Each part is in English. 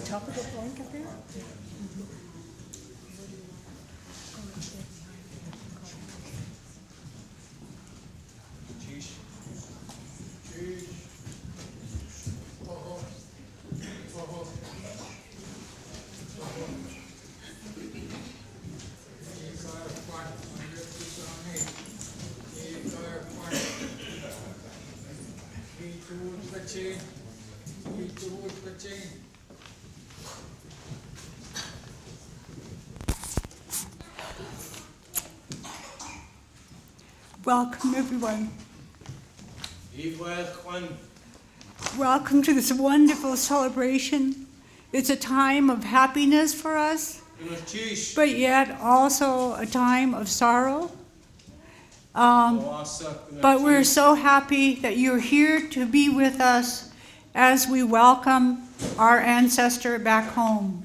top of the blanket there? Welcome, everyone. Welcome to this wonderful celebration. It's a time of happiness for us, but yet also a time of sorrow. But we're so happy that you're here to be with us as we welcome our ancestor back home.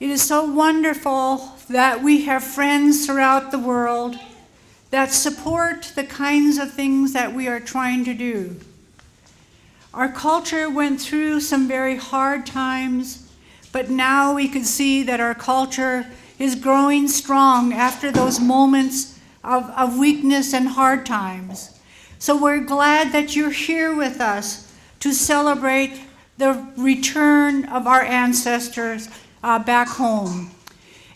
It is so wonderful that we have friends throughout the world that support the kinds of things that we are trying to do. Our culture went through some very hard times, but now we can see that our culture is growing strong after those moments of weakness and hard times. So we're glad that you're here with us to celebrate the return of our ancestors back home.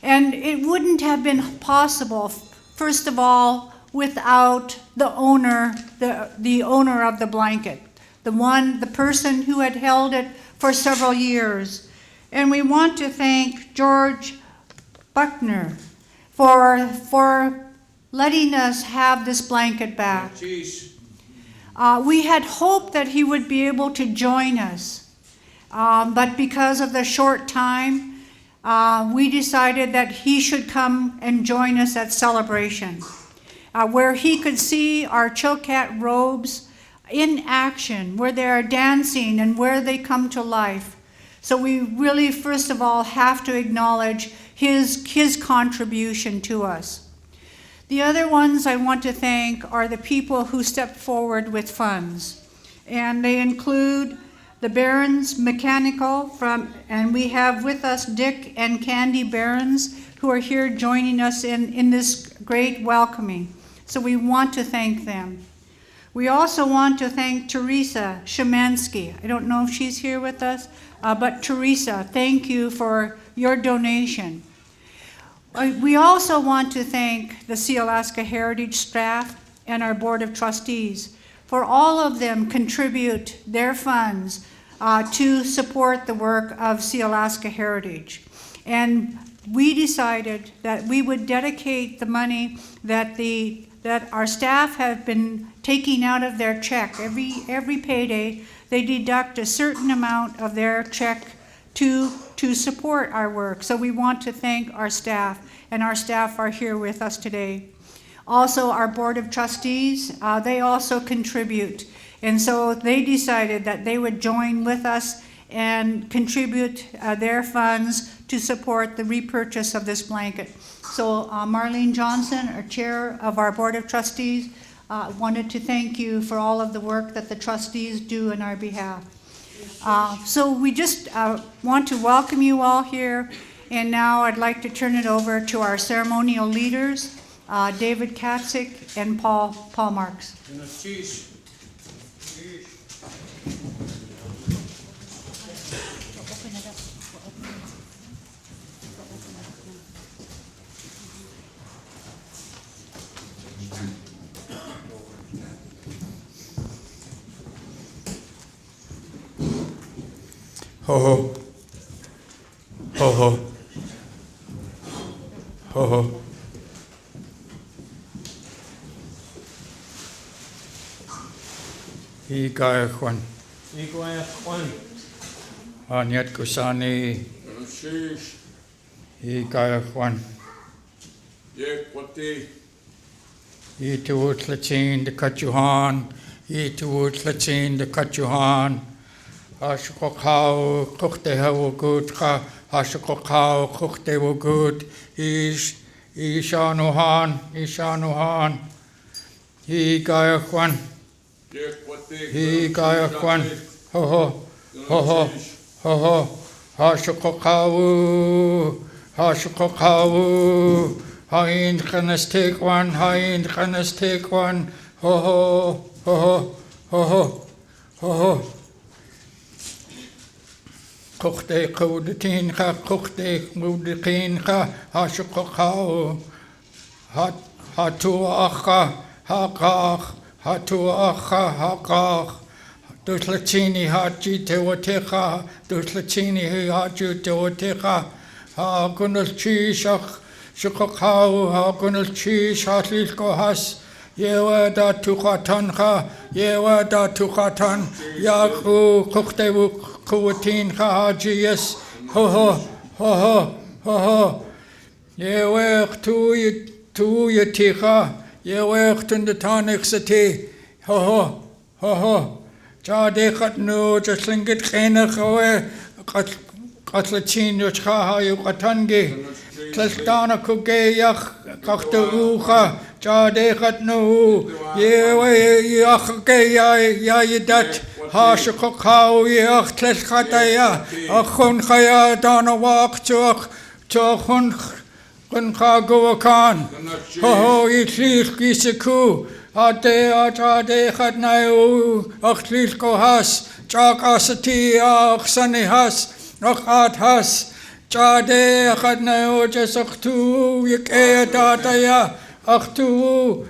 And it wouldn't have been possible, first of all, without the owner of the blanket, the person who had held it for several years. And we want to thank George Buckner for letting us have this blanket back. We had hoped that he would be able to join us, but because of the short time, we decided that he should come and join us at celebration, where he could see our Chilkat robes in action, where they are dancing and where they come to life. So we really, first of all, have to acknowledge his contribution to us. The other ones I want to thank are the people who stepped forward with funds, and they include the Barons Mechanical and we have with us Dick and Candy Barons, who are here joining us in this great welcoming. So we want to thank them. We also want to thank Teresa Shemansky. I don't know if she's here with us, but Teresa, thank you for your donation. We also want to thank the Sealaska Heritage staff and our Board of Trustees, for all of them contribute their funds to support the work of Sealaska Heritage. And we decided that we would dedicate the money that our staff have been taking out of their check. Every payday, they deduct a certain amount of their check to support our work. So we want to thank our staff, and our staff are here with us today. Also, our Board of Trustees, they also contribute. And so they decided that they would join with us and contribute their funds to support the repurchase of this blanket. So Marlene Johnson, our chair of our Board of Trustees, wanted to thank you for all of the work that the trustees do on our behalf. So we just want to welcome you all here. And now I'd like to turn it over to our ceremonial leaders, David Katzik and Paul Marks. Ho ho, ho ho, ho ho. Ika Juan. Anyat kusani. Ika Juan. Itu utlatin de Kachuhan. Itu utlatin de Kachuhan. Hashkokau kochte hawo gut ha hashkokau kochte wo gut ishanuhan hi gaya Juan ho ho ho ho ho ho ho, hashukakawu, hashukakawu, hain kanas take one, hain kanas take one, ho ho, ho ho, ho ho, ho ho. Kochte kudetinka, kochte kudetinka, hashukakawu, hatuacha, hakach, hatuacha, hakach. Dus latini haji teotecha, dus latini haji teotecha, ha gunul chishach, shukakau, ha gunul chish, hatlilko has, yewa da tukatancha, yewa da tukatan, yaku kuktewu kuwatincha haji yes, ho ho, ho ho, ho ho, yewa tu yaticha, yewa tundatanix sati, ho ho, ho ho. Jadechat no, just lingit genegawe, katlatin yochaha yukatangi, tlastana kugeyach, at.oow, jadechat no, yewe yachgeya yayidat, hashakau yach tleskataya, achunchaya dana walk to Kunchagowakan, ho itlich giseku. Ade khat nayu akhlis ko has chak asati akhsani has akhat has chade khat nayu jasaktu yeke dataya akhtu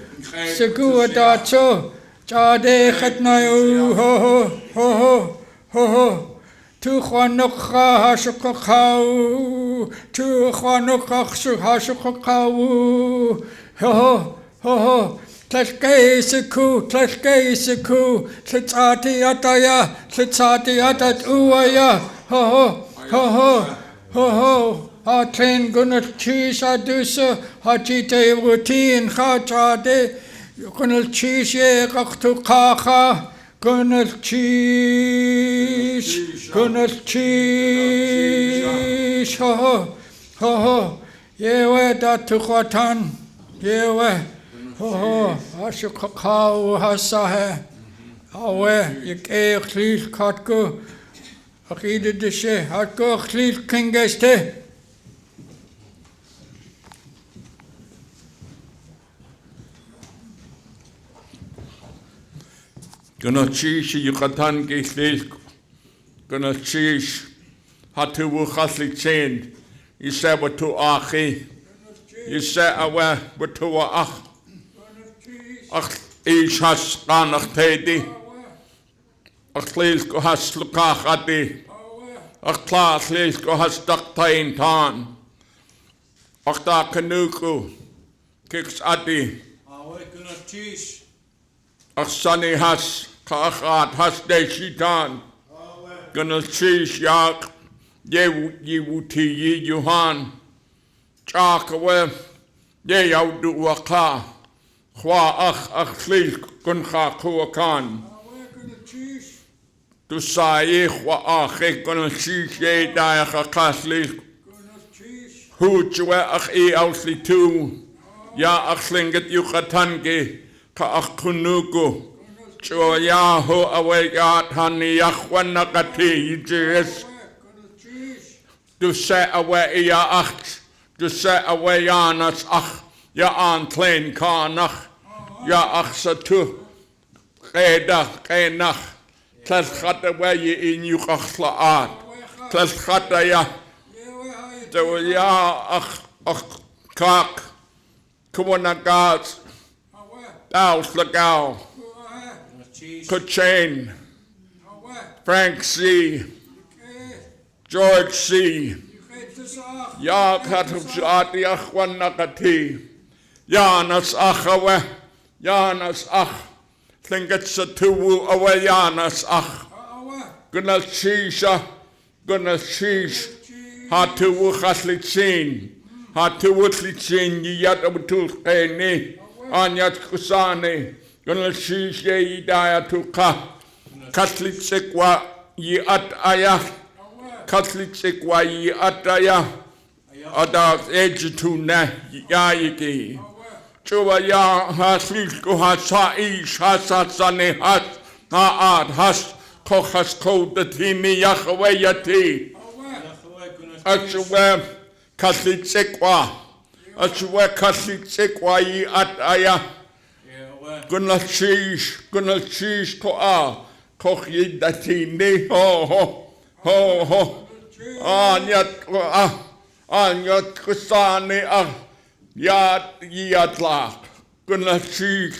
seku dacho chade khat nayu ho ho ho ho ho ho tu khwanokha hashukau tu khwanokha hashukau ho ho ho ho Tlashkeiseku, tlitsati at.oow, ho ho, ha train gunal cheese adusa, ha chite routine, ha chade, gunal cheese ye kaktu kaha, gunal cheese, ho ho, yewe datukwatan, yewe. Oh, hashukakau hasahe, awe, yeke chlil katko, akide deshe, hatko chlil kingeste. Gonna cheese Yucatan Gislik, gonna cheese Hatu Haslik chain, you said what to Achi, you said awe, what to Ach. Ach ish has ganach tedi. Ach lees go has lukach adi. Ach klaas lees go has daktain tan. Ach da kanuku kicks adi. Ach sunny has kachat has de shitan. Gonna cheese yak ye wuti ye yuhan. Chak awe ye yaudu waka. Khwa ach tlil kuncha kuakan. Tu sai khwa ach kun cheese ye da khasli. Hu chwe ach ausli tu. Ya ach slinget yukatange ka ach kunuku. Chwa ya ho awe ya hani yakhwana kati yes. Tu sai awe ya ach. Tu sai awe ya nas ach. Ja aan klein kanach, ja achsatu, geen tles gatte waar je in je achslaat, tles gatte ja, ja ach kak, kom naar gas, daus legaal, Kuchain, Frank C, George C, ja gaat die achwan nakati. Janas achawe, Janas ach, thinket sa tuwu awe Janas ach. Gunas shisha, hatuwu chaslitsin, hatuwu tlitsin, yiyat abutul keni, anyat kusani, gunas shisha yidaya tuka, kaslitsikwa yiyat aya, kaslitsikwa yiyat aya, adak ejituna yayiki. Chuba ya haslik ko hasa ish hasatsane has ha ad has kochas kodatini yachawayati. Achwe kasitsekwa. Achwe kasitsekwa yi ataya. Gunachish koa. Kochi datini ho. Anyat kusani yatla. Gunachish.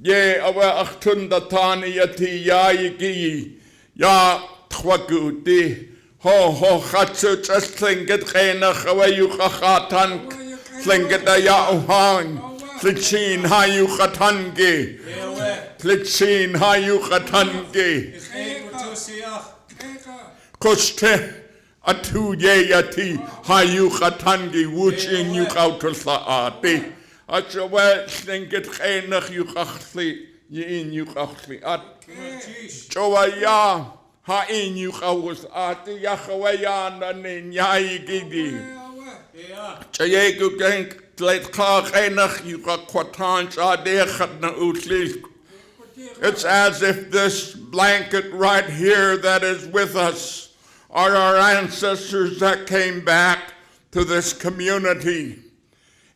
Ye awa achtundatani yati ya yigi. Ya twaguti. Ho chatsu tlinget genach away you chatan tlinget ya uhang tlitsin hayu chatangi tlitsin hayu chatangi koste atu ye yati hayu chatangi wuchin you kautlsaati achawe tlinget genach you chachli yin you chachli at chowaya Ha'in you was at the Yahawayan and in Yaigidi. Chayegu gank, let Clark Enach, you got quatans are there, it's as if this blanket right here that is with us are our ancestors that came back to this community.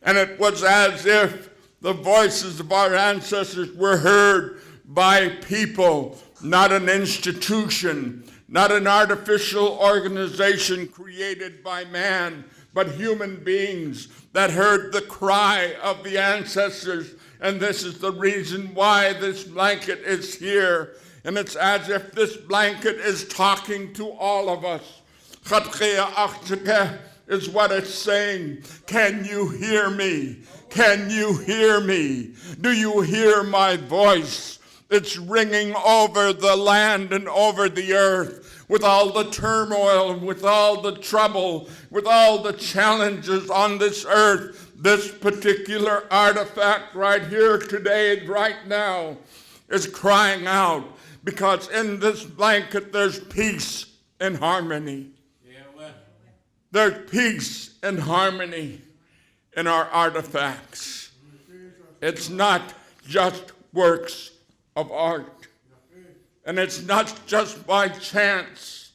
And it was as if the voices of our ancestors were heard by people, not an institution, not an artificial organization created by man, but human beings that heard the cry of the ancestors. And this is the reason why this blanket is here. And it's as if this blanket is talking to all of us. Is what it's saying. Can you hear me? Can you hear me? Do you hear my voice? It's ringing over the land and over the earth with all the turmoil, with all the trouble, with all the challenges on this earth. This particular artifact right here today, right now, is crying out because in this blanket there's peace and harmony. There's peace and harmony in our artifacts. It's not just works of art. And it's not just by chance,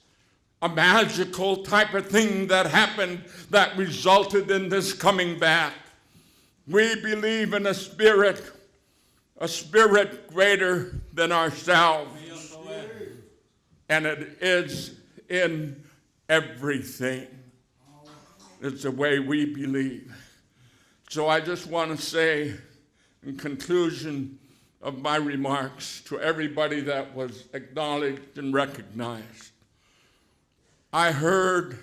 a magical type of thing that happened that resulted in this coming back. We believe in a spirit greater than ourselves. And it is in everything. It's the way we believe. So I just want to say, in conclusion of my remarks, to everybody that was acknowledged and recognized, I heard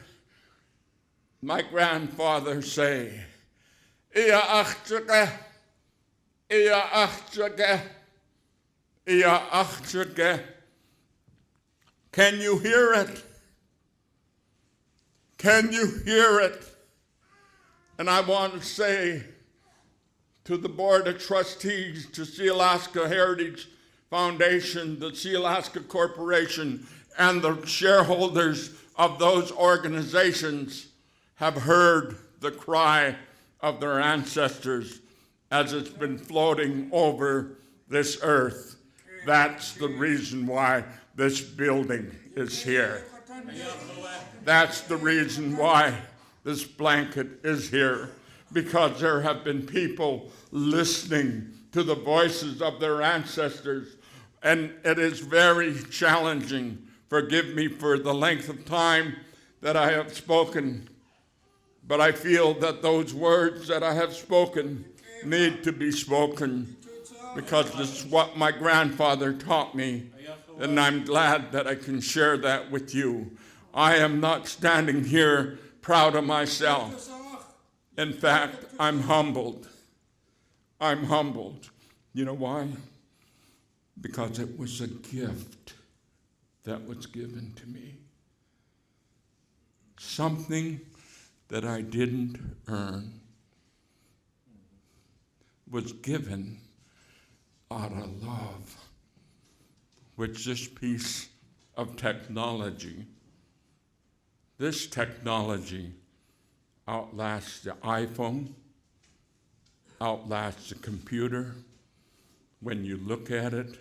my grandfather say, Ia achtuke, Ia achtuke, Ia achtuke. Can you hear it? Can you hear it? And I want to say to the Board of Trustees, to Sealaska Heritage Foundation, the Sealaska Corporation, and the shareholders of those organizations have heard the cry of their ancestors as it's been floating over this earth. That's the reason why this building is here. That's the reason why this blanket is here, because there have been people listening to the voices of their ancestors, and it is very challenging. Forgive me for the length of time that I have spoken, but I feel that those words that I have spoken need to be spoken, because this is what my grandfather taught me, and I'm glad that I can share that with you. I am not standing here proud of myself. In fact, I'm humbled. I'm humbled. You know why? Because it was a gift that was given to me. Something that I didn't earn was given out of love, which this piece of technology, this technology outlasts the iPhone, outlasts the computer. When you look at it,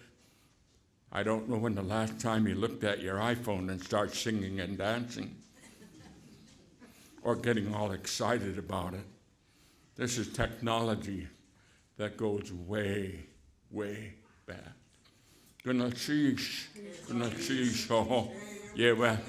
I don't know when the last time you looked at your iPhone and started singing and dancing or getting all excited about it. This is technology that goes way, way back. Gonna cheese, oh, yeah, well.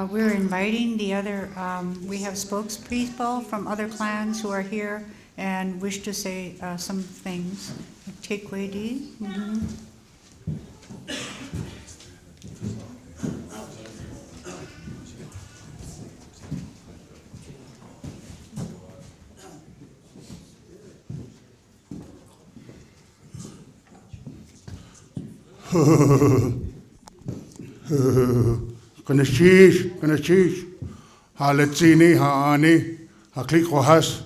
We're inviting the other, we have spokespeople from other clans who are here and wish to say some things. Chikwedi. Gonna cheese. Ha letsini, ha ani, ha klikhohas,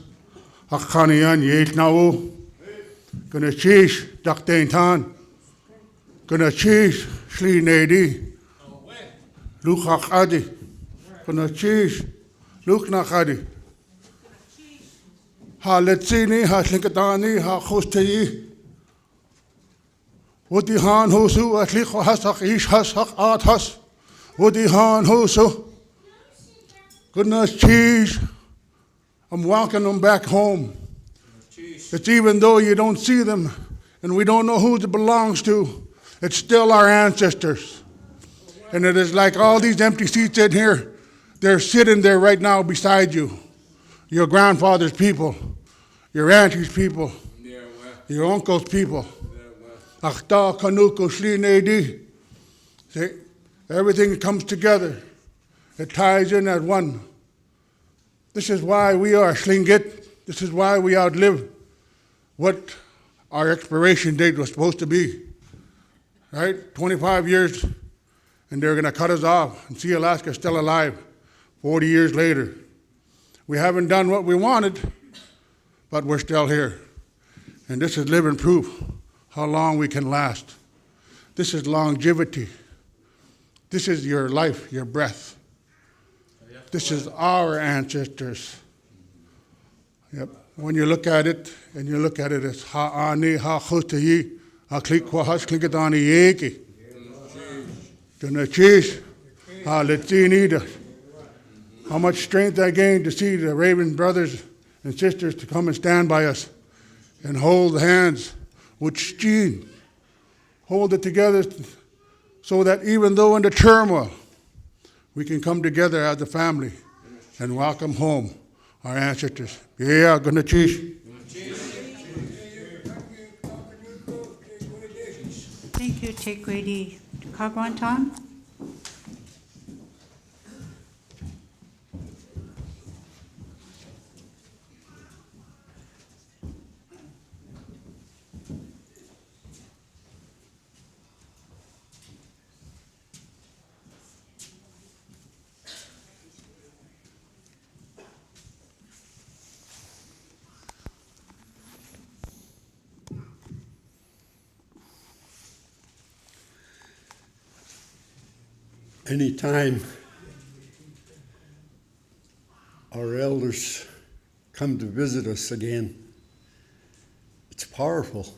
ha khanian yet now. Gonna cheese, daktain tan. Gonna cheese, shli nedi. Lukhak adi. Gonna cheese, luk nakadi. Ha letsini, ha slinkatani, ha khostayi. Wodi han hosu, ha klikhohas, ha ish has, ha at has. Woody Han Hoso. Goodness cheese. I'm welcoming them back home. It's even though you don't see them and we don't know who it belongs to, it's still our ancestors. And it is like all these empty seats in here, they're sitting there right now beside you. Your grandfather's people, your auntie's people, your uncle's people. Akhta kanuko shli nedi. See? Everything comes together. It ties in as one. This is why we are Schlingit. This is why we outlive what our expiration date was supposed to be. Right? 25 years, and they're going to cut us off. And Sealaska is still alive 40 years later. We haven't done what we wanted, but we're still here. And this is living proof how long we can last. This is longevity. This is your life, your breath. This is our ancestors. Yep. When you look at it, and you look at it as ha'ani, ha'chotayi, ha'klikwa, ha'sklikatani yeki. Dunachish, ha'letzinida. How much strength I gained to see the Raven brothers and sisters to come and stand by us and hold hands with Steen. Hold it together so that even though in the turmoil, we can come together as a family and welcome home our ancestors. Yeah, gonna cheese. Thank you, Chikwedi. Kagwantan? Anytime our elders come to visit us again, it's powerful.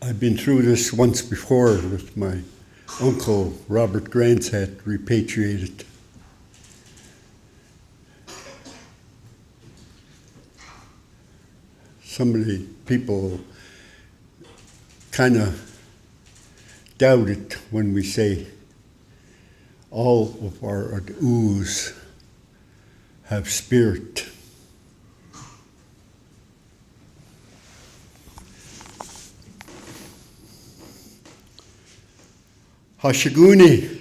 I've been through this once before with my uncle, Robert Grandsett, repatriated. Some of the people kind of doubt it when we say all of our at.oows have spirit. Hashiguni,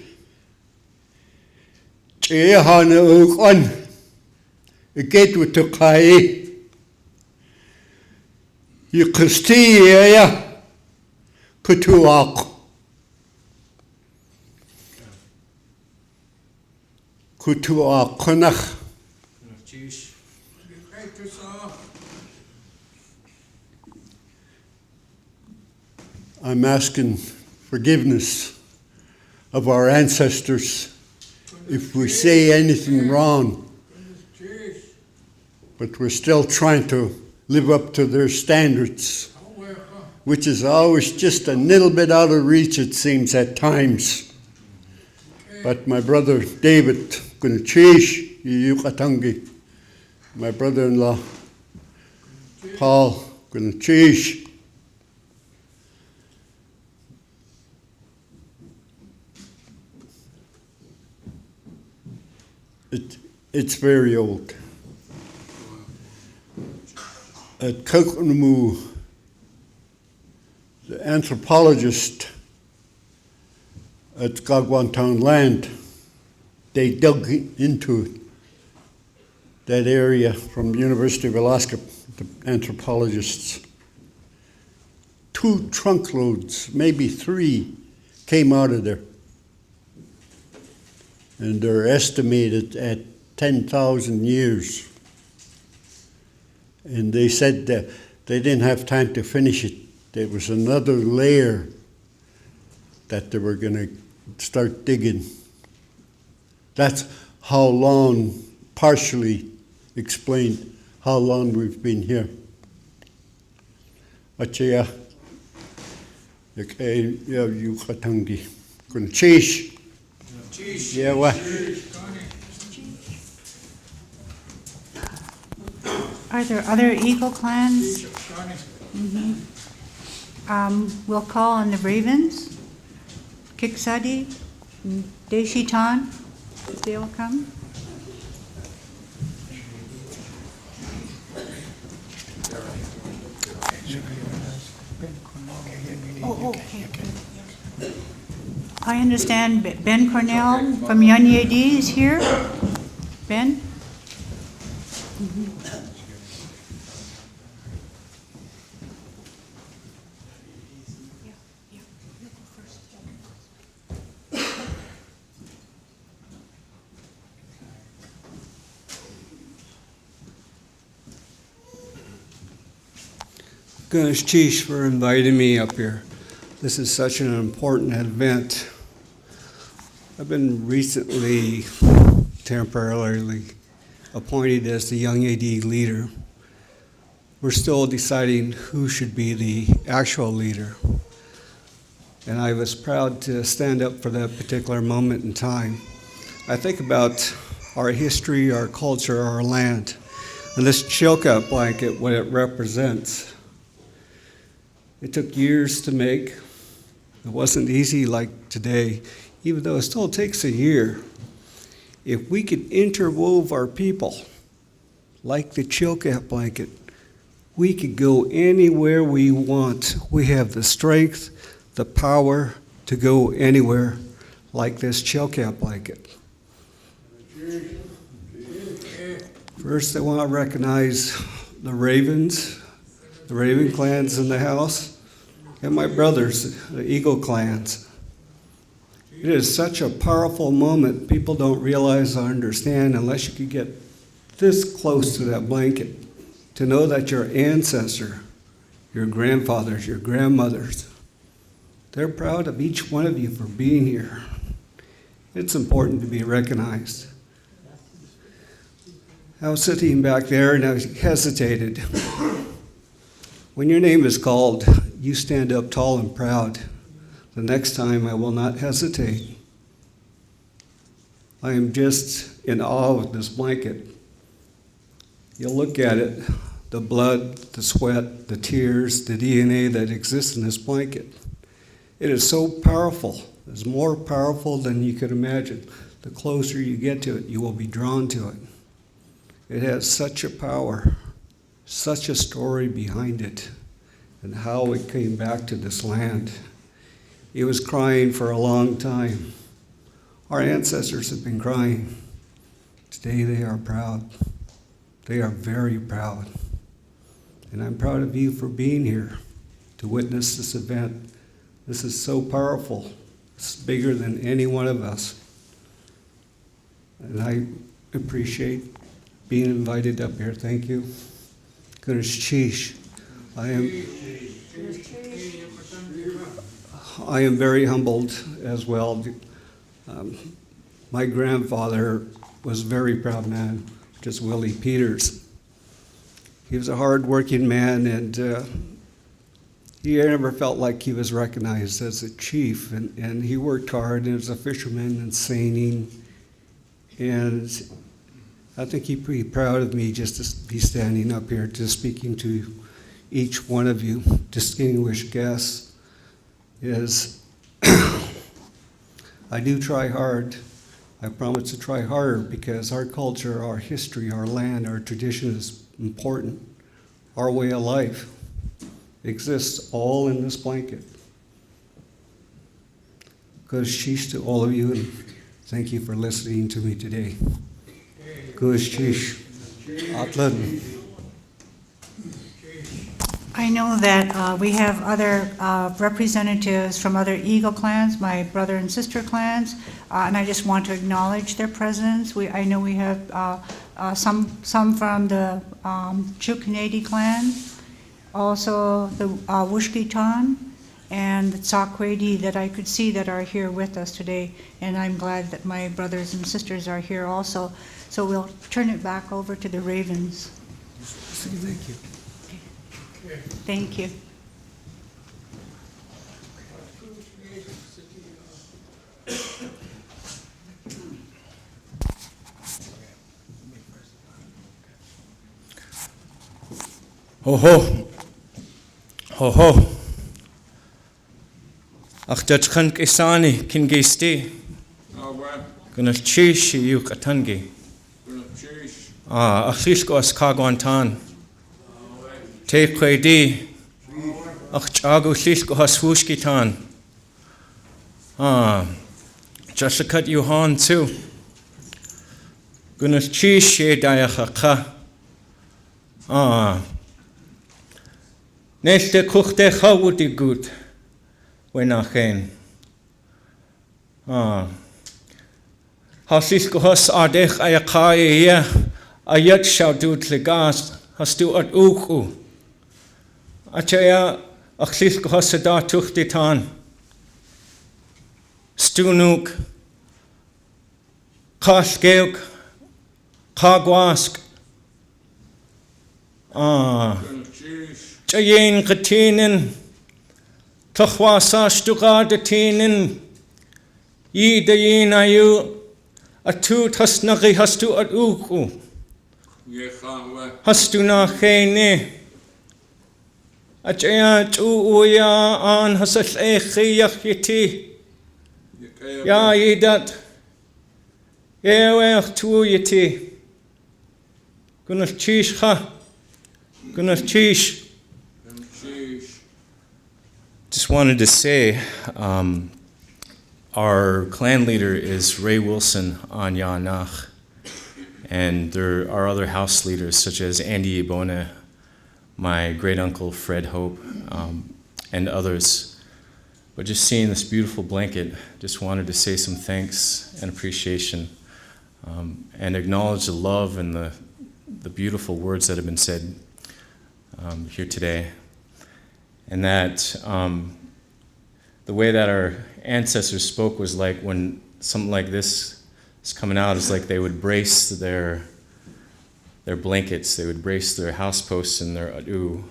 Chehana Ukon, a gate with Tukai, Yukastia, Kutuak. Hutua Konach. I'm asking forgiveness of our ancestors if we say anything wrong, but we're still trying to live up to their standards, which is always just a little bit out of reach, it seems, at times. But my brother David, Gunachish, Yukatangi, my brother-in-law Paul, Gunachish, it's very old. At Kokonamu, the anthropologist at Gagwantown land, they dug into that area from the University of Alaska, the anthropologists. 2 trunk loads, maybe 3, came out of there. And they're estimated at 10,000 years. And they said that they didn't have time to finish it. There was another layer that they were going to start digging. That's how long, partially explained how long we've been here. Achaya, you katangi, kunchish. Yeah, what? Are there other Eagle clans? We'll call on the Ravens, Kiksadi, and Deshitan, if they will come. Oh, okay. I understand Ben Cornell from Yanyedi is here. Ben? Gosh, Chish, for inviting me up here. This is such an important event. I've been recently temporarily appointed as the Young AD leader. We're still deciding who should be the actual leader. And I was proud to stand up for that particular moment in time. I think about our history, our culture, our land, and this Chilkat blanket, what it represents. It took years to make. It wasn't easy like today, even though it still takes a year. If we could interwove our people like the Chilkat blanket, we could go anywhere we want. We have the strength, the power to go anywhere like this Chilkat blanket. First, I want to recognize the Ravens, the Raven clans in the house, and my brothers, the Eagle clans. It is such a powerful moment people don't realize or understand unless you could get this close to that blanket, to know that your ancestor, your grandfathers, your grandmothers, they're proud of each one of you for being here. It's important to be recognized. I was sitting back there and I hesitated. When your name is called, you stand up tall and proud. The next time I will not hesitate. I am just in awe of this blanket. You'll look at it, the blood, the sweat, the tears, the DNA that exists in this blanket. It is so powerful. It's more powerful than you could imagine. The closer you get to it, you will be drawn to it. It has such a power, such a story behind it, and how it came back to this land. It was crying for a long time. Our ancestors have been crying. Today they are proud. They are very proud. And I'm proud of you for being here to witness this event. This is so powerful. It's bigger than any one of us. And I appreciate being invited up here. Thank you. Goodness, sheesh. I am very humbled as well. My grandfather was a very proud man, just Willie Peters. He was a hard-working man, and he never felt like he was recognized as a chief. And he worked hard as a fisherman and seining. And I think he'd be proud of me just to be standing up here, just speaking to each one of you, distinguished guests. I do try hard. I promise to try harder because our culture, our history, our land, our tradition is important. Our way of life exists all in this blanket. Good sheesh to all of you, and thank you for listening to me today. Good sheesh. Atlan. I know that we have other representatives from other Eagle clans, my brother and sister clans, and I just want to acknowledge their presence. I know we have some from the Chilkat clan, also the Wushkitan, and the Tsakwedi that I could see that are here with us today, and I'm glad that my brothers and sisters are here also. So we'll turn it back over to the Ravens. Thank you. Thank you. Ho ho. Ho ho. Ach dat kan kisani kin gesti. Gonna chish you katangi. Ach sisko as kagwantan. Te kwedi. Ach chago sisko has wushkitan. Just to cut you on too. Gonna chish ye dayachaka. Neste kuchte khawuti gut. Wenachen. Hasisko has adech ayakai ya. Ayat shaudut legas. Hastu at.oow. Achaya achsisko has da tuchtitan. Stunuk. Kasgeuk. Kagwask. Chayin katinin. Tachwasa stugadatinin. Yidayin ayu. Atut hasnagi hastu at.oow. Hastu na khene. Achaya uya an hasal ekhi yakhiti. Ya yidat. Yewe tu yiti. Gunas chish ha. Gunas chish. Just wanted to say, our clan leader is Ray Wilson on Yanach, and there are other house leaders such as Andy Ibona, my great uncle Fred Hope, and others. But just seeing this beautiful blanket, just wanted to say some thanks and appreciation, and acknowledge the love and the beautiful words that have been said here today. And that the way that our ancestors spoke was like when something like this is coming out, is like they would brace their blankets, they would brace their house posts and their at.oow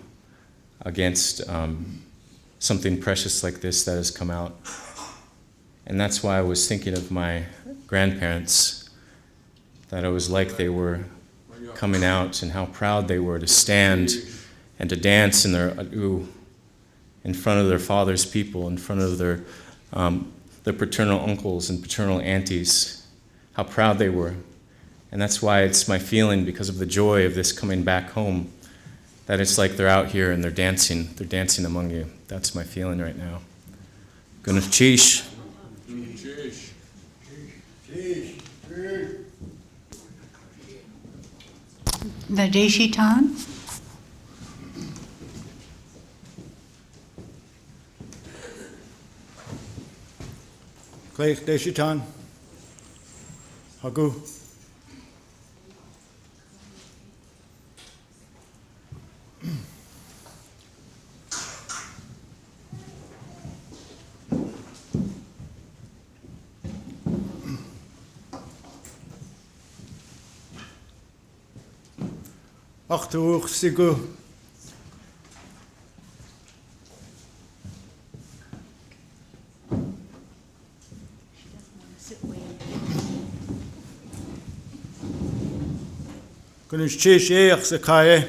against something precious like this that has come out. And that's why I was thinking of my grandparents, that it was like they were coming out and how proud they were to stand and to dance in their at.oow in front of their father's people, in front of their paternal uncles and paternal aunties, how proud they were. And that's why it's my feeling, because of the joy of this coming back home, that it's like they're out here and they're dancing among you. That's my feeling right now. Gonna chish. The Deshitan. Clay Deshitan. Hagu. at.oow sigu. Gunis chish eich sakaye.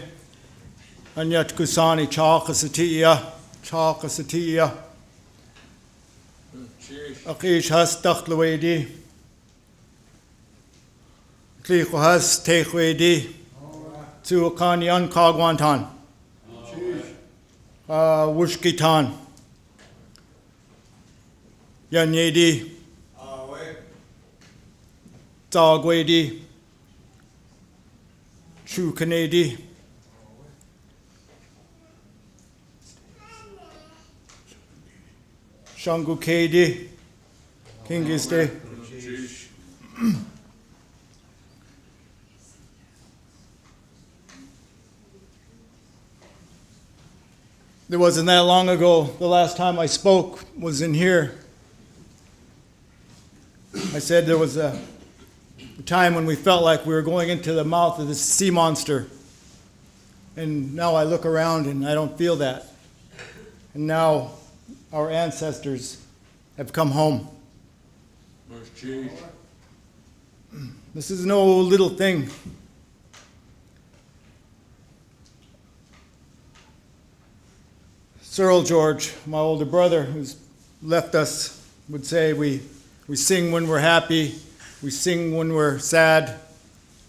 Anyat kusani chalka satia. Akish has dachtluedi. Klicho has techwedi. Tuakan yan kagwantan. Wushkitan. Yanyedi. Dagwedi. Chukanedi. Shangukedi. Kingiste. It wasn't that long ago. The last time I spoke was in here. I said there was a time when we felt like we were going into the mouth of this sea monster. And now I look around and I don't feel that. And now our ancestors have come home. This is no little thing. Cyril George, my older brother, who's left us, would say we sing when we're happy, we sing when we're sad,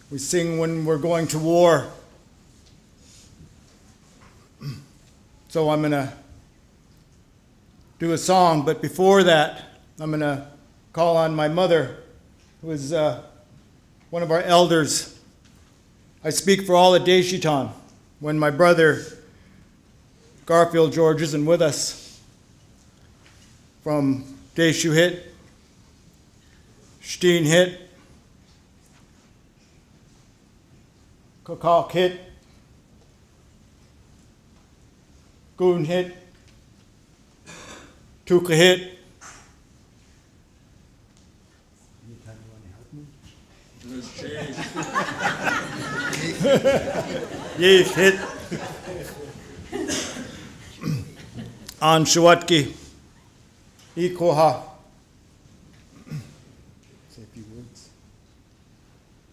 we sing when we're going to war. So I'm going to do a song, but before that, I'm going to call on my mother, who is one of our elders. I speak for all at Deshitan. When my brother Garfield George isn't with us, from Deshu hit, Steen hit, Kakak hit, Goon hit, Tuka hit. Yeef hit. An Shawatki, Ikoha. Say a few words.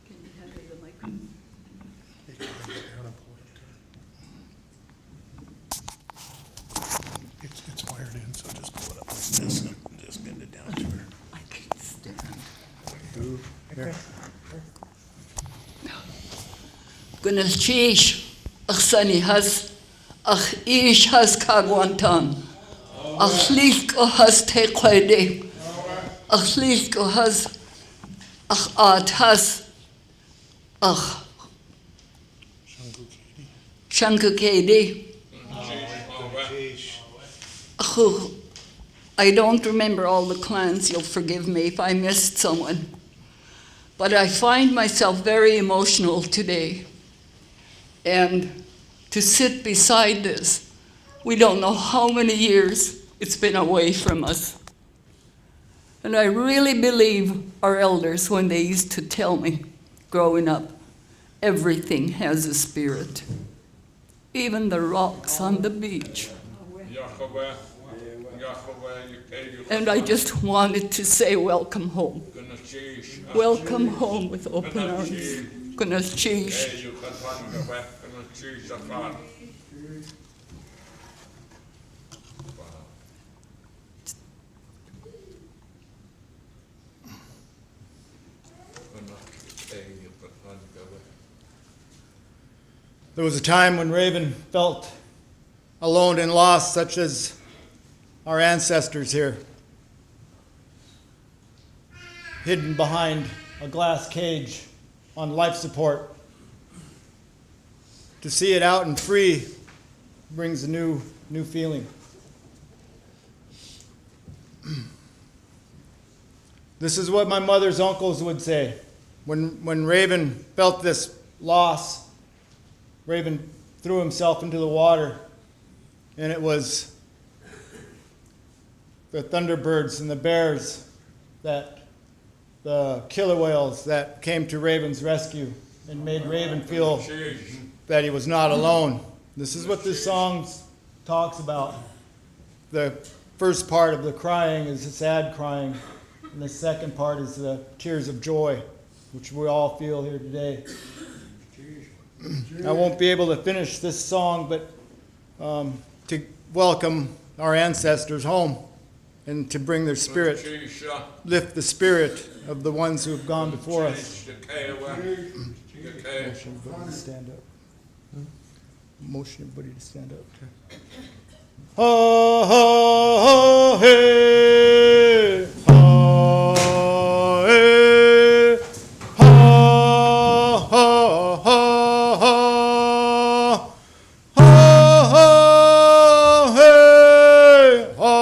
Can you hand me the microphone? It's wired in, so just pull it up like this and just bend it down to her. I can't stand. Here. Gunas chish, ach sani has, ach ish has kagwantan, ach lisko has tekwede, ach lisko has, ach at has, ach shankukede. I don't remember all the clans, you'll forgive me if I missed someone. But I find myself very emotional today. And to sit beside this, we don't know how many years it's been away from us. And I really believe our elders, when they used to tell me, growing up, everything has a spirit. Even the rocks on the beach. And I just wanted to say welcome home. Welcome home with open arms. Gunas chish. There was a time when Raven felt alone and lost, such as our ancestors here, hidden behind a glass cage on life support. To see it out and free brings a new feeling. This is what my mother's uncles would say. when Raven felt this loss, Raven threw himself into the water, and it was the thunderbirds and the bears, that the killer whales that came to Raven's rescue and made Raven feel that he was not alone. This is what this song talks about. The first part of the crying is the sad crying, and the second part is the tears of joy, which we all feel here today. I won't be able to finish this song, but to welcome our ancestors home and to bring their spirit, lift the spirit of the ones who have gone before us. Motion everybody to stand up. Motion everybody to stand up. Ha ha hey, ha hey, ha ha ha ha, ha ha hey, ha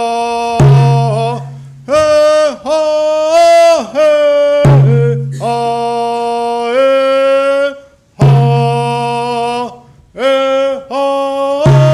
hey, ha hey, ha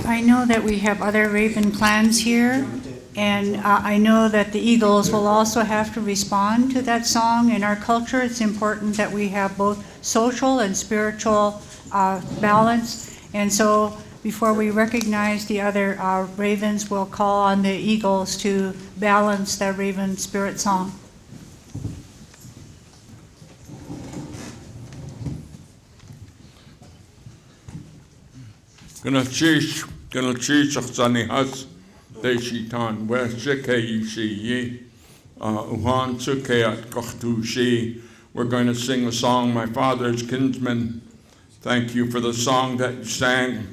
I know that we have other Raven clans here, and I know that the Eagles will also have to respond to that song. In our culture, it's important that we have both social and spiritual balance, and so before we recognize the other Ravens, we'll call on the Eagles to balance the Raven spirit song. Gonna cheese achzani has deishitan where sheke she uhan suke at kochtu she. We're going to sing a song, My Father's Kinsman. Thank you for the song that you sang,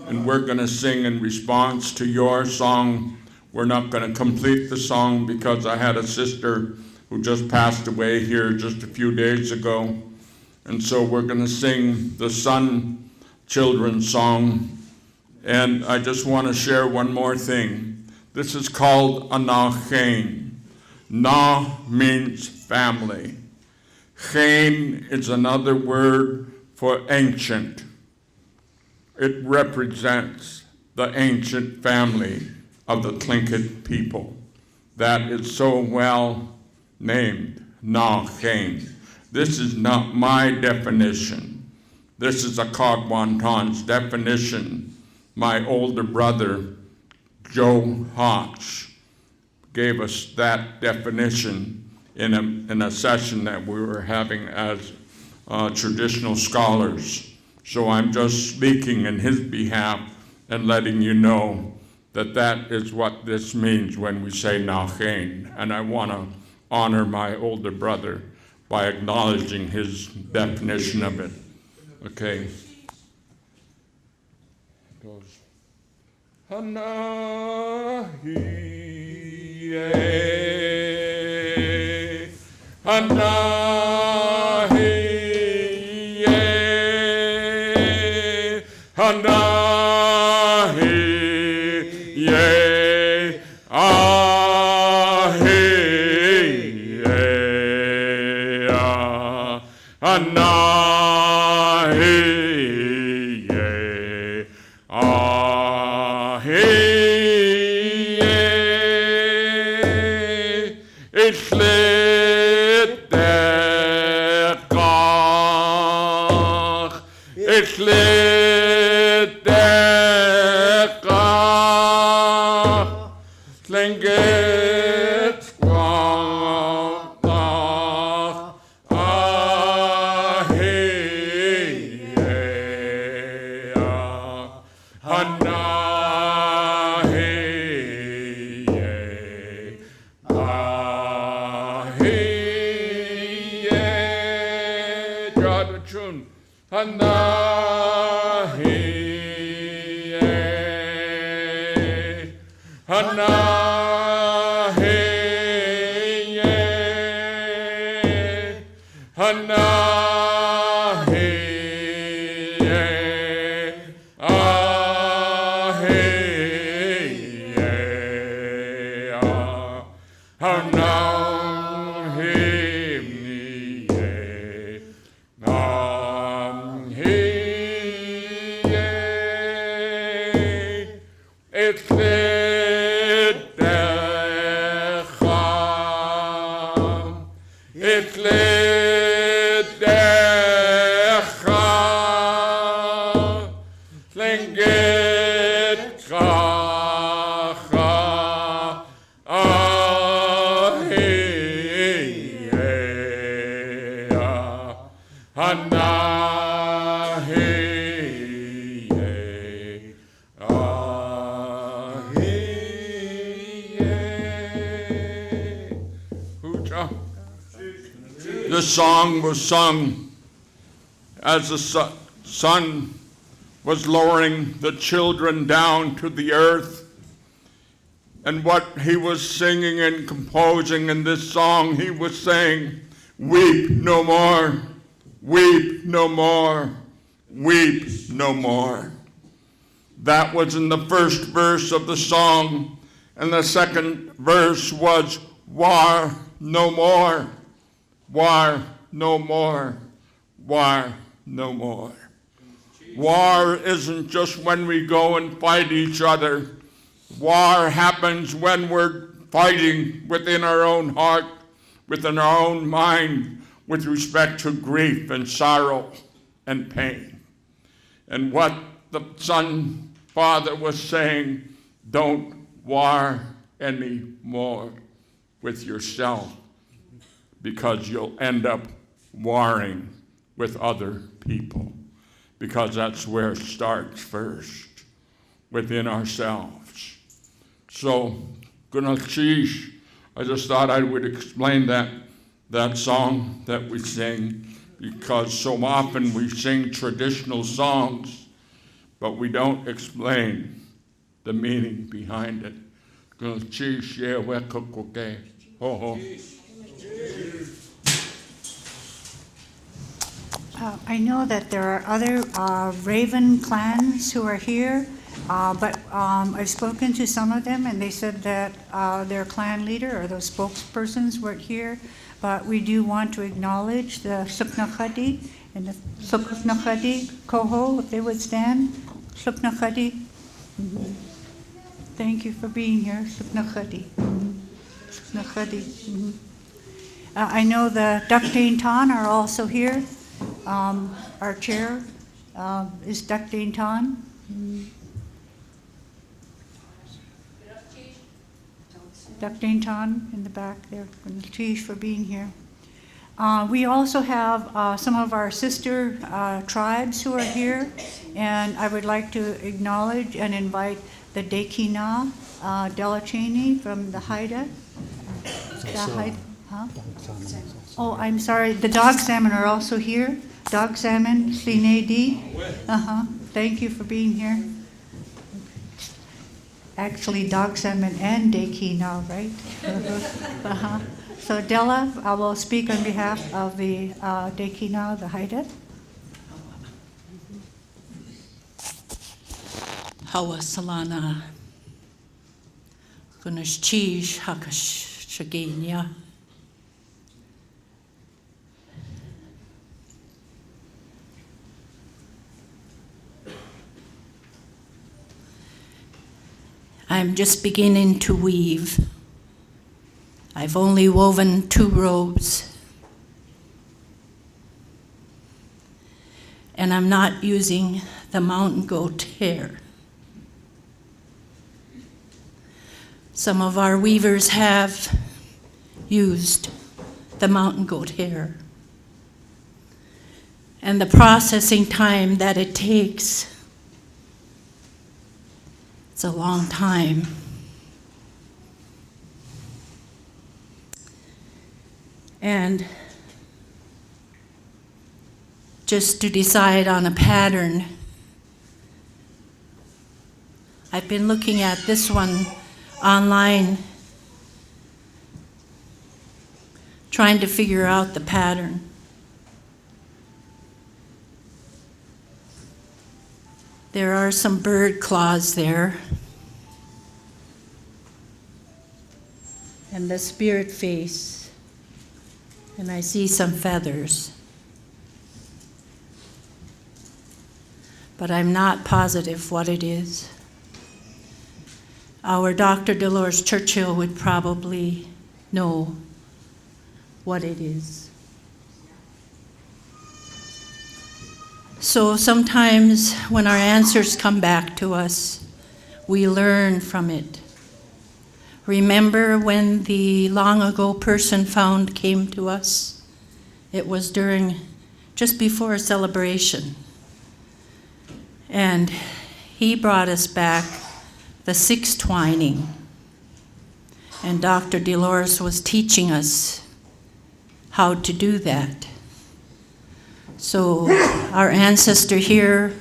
and we're going to sing in response to your song. We're not going to complete the song because I had a sister who just passed away here just a few days ago, and so we're going to sing the Son Children's song. And I just want to share one more thing. This is called a Nachain. Na means family. Chain is another word for ancient. It represents the ancient family of the Tlingit people. That is so well named, Nachain. This is not my definition. This is a Kagwantan's definition my older brother, Joe Hotch, gave us that definition in a session that we were having as traditional scholars. So I'm just speaking in his behalf and letting you know that that is what this means when we say Nachen. And I want to honor my older brother by acknowledging his definition of it. Okay. It goes, Hanahi, Hanahi, Hanahi, This song was sung as the sun was lowering the children down to the earth. And what he was singing and composing in this song, he was saying, weep no more, weep no more, weep no more. That was in the first verse of the song, and the second verse was, war no more, war no more, war no more. War isn't just when we go and fight each other. War happens when we're fighting within our own heart, within our own mind, with respect to grief and sorrow and pain. And what the Father was saying, don't war anymore with yourself, because you'll end up warring with other people, because that's where it starts first, within ourselves. So, Gunalchish, I just thought I would explain that song that we sing, because so often we sing traditional songs, but we don't explain the meaning behind it. Gunalchish, yeah, wekokoke, ho ho. I know that there are other Raven clans who are here, but I've spoken to some of them, and they said that their clan leader or those spokespersons weren't here. But we do want to acknowledge the Suknakhadi and the Suknakhadi Koho, if they would stand. Suknakhadi. Mm-hmm. Thank you for being here, Suknakhadi. Mm-hmm. Suknakhadi. Mm-hmm. I know the Daktain Tan are also here. Our chair is Daktain Tan. Dr. Tan in the back there, Chish for being here. We also have some of our sister tribes who are here, and I would like to acknowledge and invite the Dekina Delachaney from the Haida. Huh? Oh, I'm sorry, the dog salmon are also here. Dog salmon, Slinedi. Thank you for being here. Actually, dog salmon and Dekina, right? So Della, I will speak on behalf of the Dekina, the Haida. Hawa Salana Gunashchish Hakash Shagenya. I'm just beginning to weave. I've only woven 2 robes. And I'm not using the mountain goat hair. Some of our weavers have used the mountain goat hair. And the processing time that it takes, it's a long time. And just to decide on a pattern, I've been looking at this one online, trying to figure out the pattern. There are some bird claws there. And the spirit face. And I see some feathers. But I'm not positive what it is. Our Dr. Dolores Churchill would probably know what it is. So sometimes when our answers come back to us, we learn from it. Remember when the long ago person found came to us? It was just before a celebration. And he brought us back the 6 twining. And Dr. Dolores was teaching us how to do that. So our ancestor here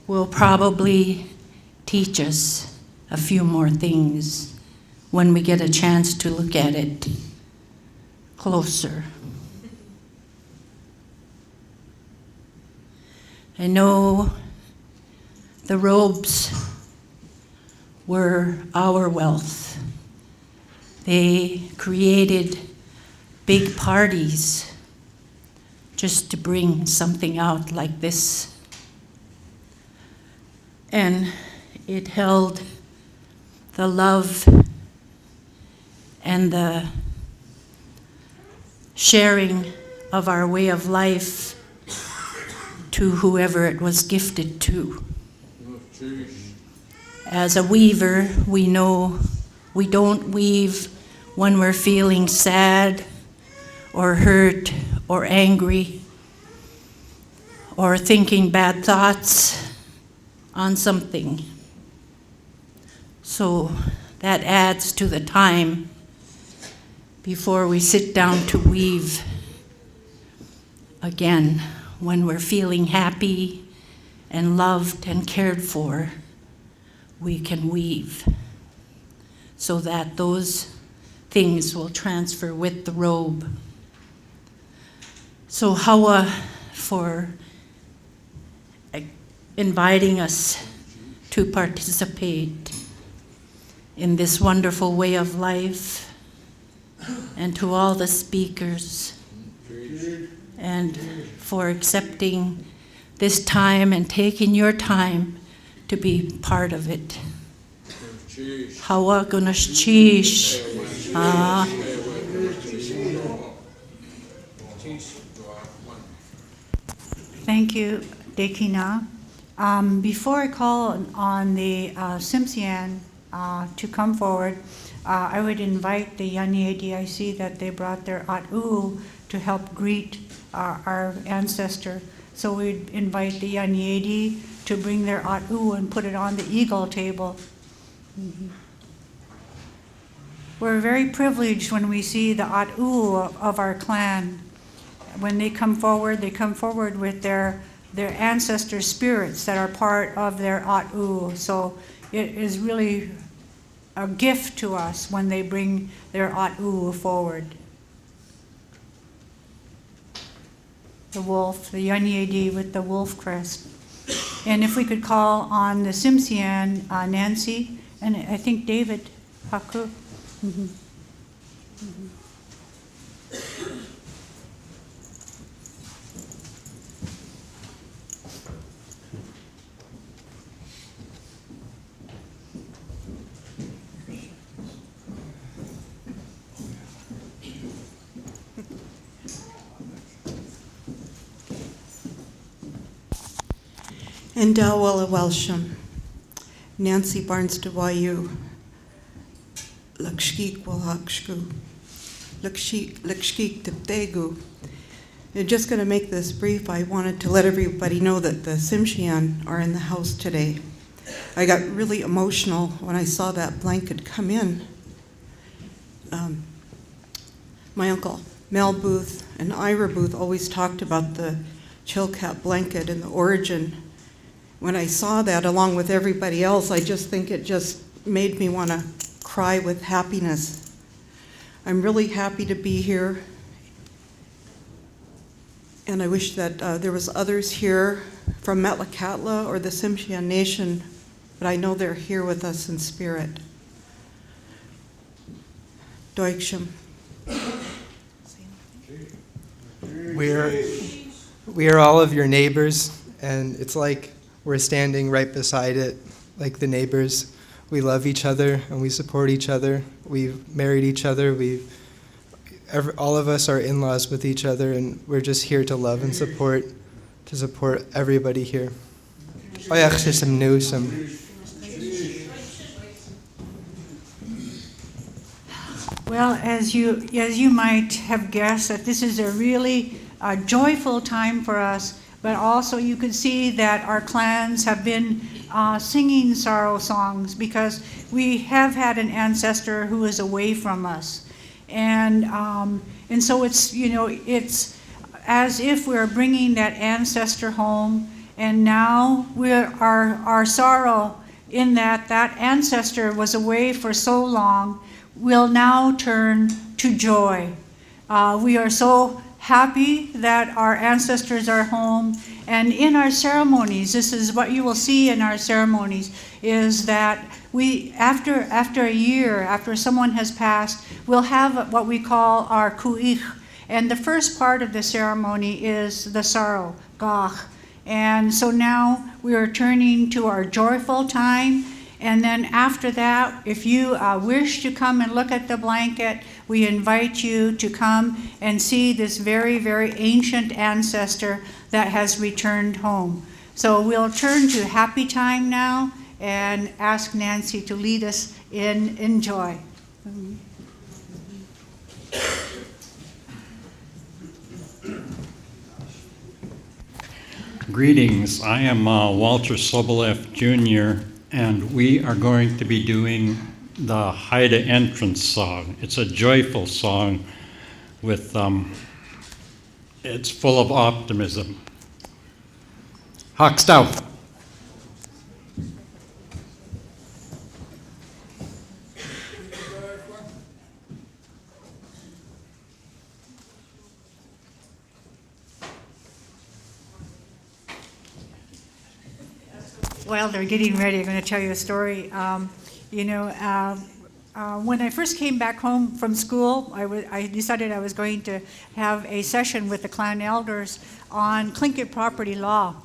will probably teach us a few more things when we get a chance to look at it closer. I know the robes were our wealth. They created big parties just to bring something out like this. And it held the love and the sharing of our way of life to whoever it was gifted to. As a weaver, we know we don't weave when we're feeling sad or hurt or angry or thinking bad thoughts on something. So that adds to the time before we sit down to weave again. When we're feeling happy and loved and cared for, we can weave so that those things will transfer with the robe. So Hawa, for inviting us to participate in this wonderful way of life, and to all the speakers, and for accepting this time and taking your time to be part of it. Hawa gunash chish. Thank you, Dekina. Before I call on the Simpsian to come forward. I would invite the Yanyedi. I see that they brought their at.oow to help greet our ancestor. So we'd invite the Yanyedi to bring their at.oow and put it on the eagle table. We're very privileged when we see the at.oow of our clan. When they come forward with their ancestor spirits that are part of their at.oow. So it is really a gift to us when they bring their at.oow forward. The wolf, the Yanyedi with the wolf crest. And if we could call on the Tsimshian, Nancy, and I think David Haku. Mm-hmm. Mm-hmm. And Dawala Welsham, Nancy Barnes de Wayu, Lakshik Walhakshku, Lakshik Teptegu. I'm just going to make this brief. I wanted to let everybody know that the Tsimshian are in the house today. I got really emotional when I saw that blanket come in. My uncle Mel Booth and Ira Booth always talked about the Chilkat blanket and the origin. When I saw that along with everybody else, I just think it just made me want to cry with happiness. I'm really happy to be here. And I wish that there was others here from Metlakatla or the Tsimshian Nation, but I know they're here with us in spirit. Deutschem. We are all of your neighbors, and it's like we're standing right beside it, like the neighbors. We love each other and we support each other. We've married each other. All of us are in-laws with each other, and we're just here to love and support everybody here. Well, as you might have guessed, that this is a really joyful time for us, but also you could see that our clans have been singing sorrow songs because we have had an ancestor who is away from us. And so it's, it's as if we're bringing that ancestor home, and now our sorrow in that ancestor was away for so long will now turn to joy. We are so happy that our ancestors are home, and in our ceremonies, this is what you will see in our ceremonies, is that we, after a year, after someone has passed, we'll have what we call our kuich, and the first part of the ceremony is the sorrow, gach, and so now we are turning to our joyful time. And then after that, if you wish to come and look at the blanket, we invite you to come and see this very, very ancient ancestor that has returned home. So we'll turn to happy time now and ask Nancy to lead us in joy. Greetings, I am Walter Sobolev Jr., and we are going to be doing the Haida entrance song. It's a joyful song with, it's full of optimism. Hakstau. While they're getting ready, I'm going to tell you a story. When I first came back home from school, I decided I was going to have a session with the clan elders on Tlingit property law.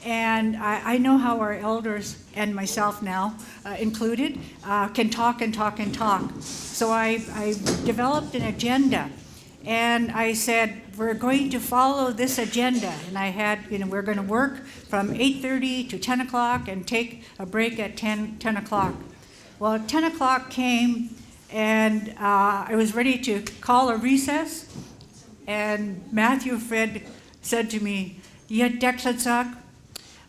And I know how our elders, and myself now included, can talk and talk and talk. So I developed an agenda. And I said, we're going to follow this agenda. And I had, we're going to work from 8:30 to 10 o'clock and take a break at 10 o'clock. Well, 10 o'clock came, and I was ready to call a recess, and Matthew Fred said to me, "Yet Dekletzak,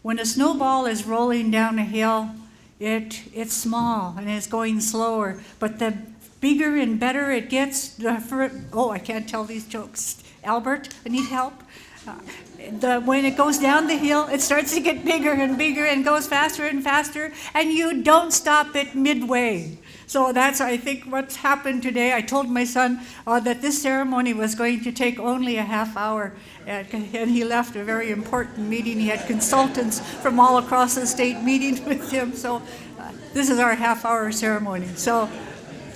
when a snowball is rolling down a hill, it's small and it's going slower, but the bigger and better it gets, I can't tell these jokes. Albert, I need help. When it goes down the hill, it starts to get bigger and bigger and goes faster and faster, and you don't stop it midway." So that's, I think, what's happened today. I told my son that this ceremony was going to take only a half hour, and he left a very important meeting. He had consultants from all across the state meeting with him. So this is our half-hour ceremony. So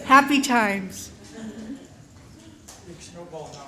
happy times. Big snowball now.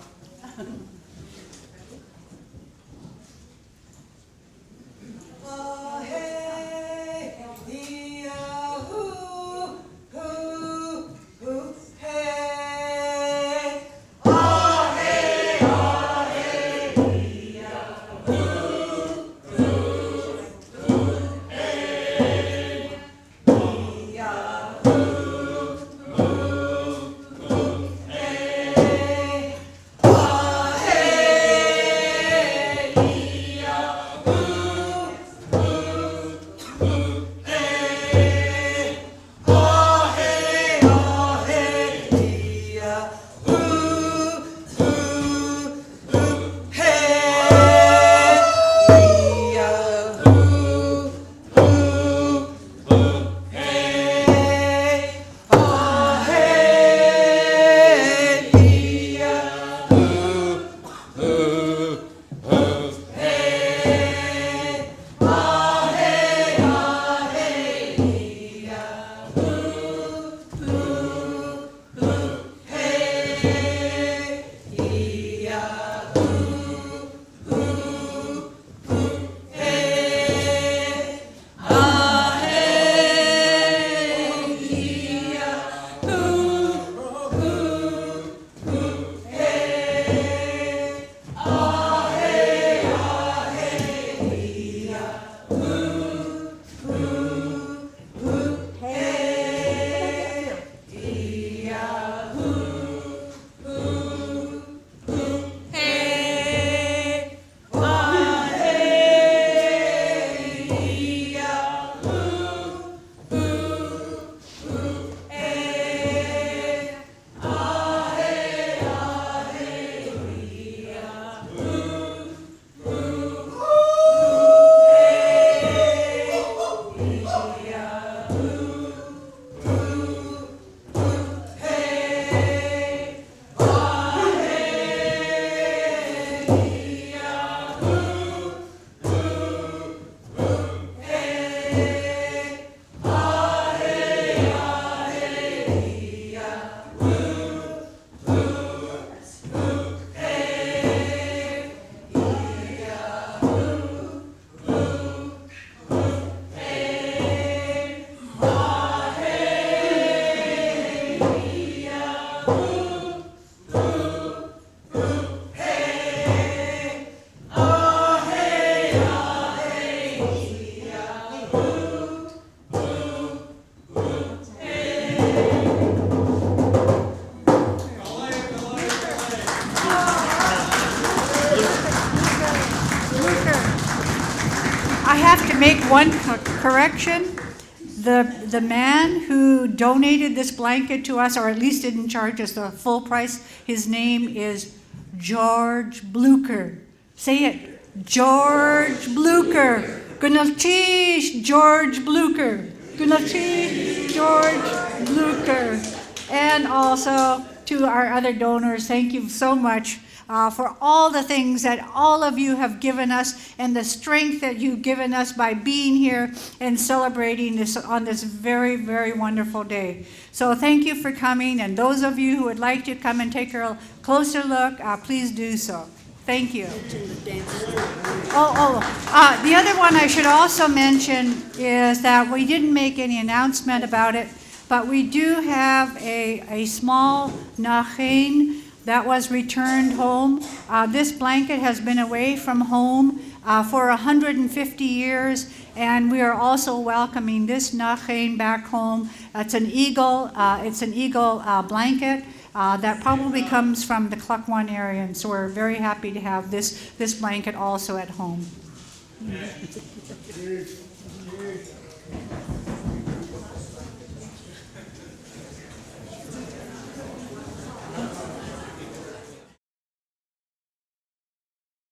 make one correction. The man who donated this blanket to us, or at least didn't charge us the full price, his name is George Blucker. Say it, George Blucker. Gunalchish, George Blucker. Gunalchish, George Blucker. And also to our other donors, thank you so much for all the things that all of you have given us and the strength that you've given us by being here and celebrating this on this very, very wonderful day. So thank you for coming, and those of you who would like to come and take a closer look, please do so. Thank you. The other one I should also mention is that we didn't make any announcement about it, but we do have a small nachein that was returned home. This blanket has been away from home for 150 years, and we are also welcoming this nachen back home. It's an eagle blanket that probably comes from the Cluck-One area, and so we're very happy to have this blanket also at home.